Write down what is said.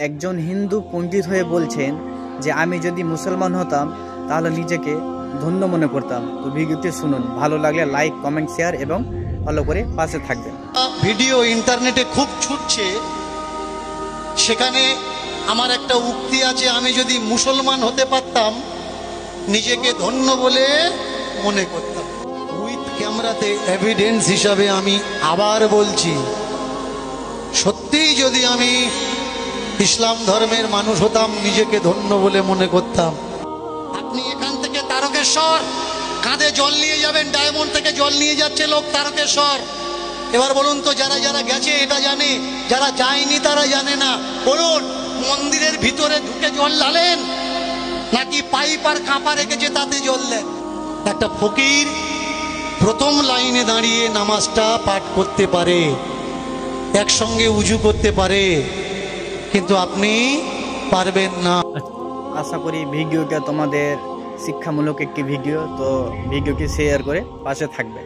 একজন হিন্দু পণ্ডিত হয়ে বলছেন যে আমি যদি মুসলমান হতাম তাহলে নিজেকে ধন্য মনে করতাম। তো ভিডিওটি শুনুন, ভালো লাগলে লাইক, কমেন্ট, শেয়ার এবং ফলো করে পাশে থাকবেন। ভিডিও ইন্টারনেটে খুব ছুটছে, সেখানে আমার একটা উক্তি আছে, আমি যদি মুসলমান হতে পারতাম নিজেকে ধন্য বলে মনে করতাম। উইথ ক্যামেরাতে এভিডেন্স হিসাবে আমি আবার বলছি, সত্যিই যদি আমি ইসলাম ধর্মের মানুষ হতাম নিজেকে ধন্য বলে মনে করতাম। আপনি এখান থেকে তারকেশ্বর কাঁধে জল নিয়ে যাবেন, ডায়মন্ড থেকে জল নিয়ে যাচ্ছে লোক তারকেশ্বর। এবার বলুন তো, যারা যারা গেছে এটা জানে, যারা যায়নি তারা জানে না। বলুন, মন্দিরের ভিতরে ঢুকে জল ঢালেন নাকি পাইপ আর কাঁপা রেখেছে তাতে জল দেন? একটা ফকির প্রথম লাইনে দাঁড়িয়ে নামাজটা পাঠ করতে পারে, একসঙ্গে উজু করতে পারে, কিন্তু আপনি পারবেন না। আশা করি ভিডিওটা তোমাদের শিক্ষামূলক একটি ভিডিও, তো ভিডিওটি শেয়ার করে পাশে থাকবে।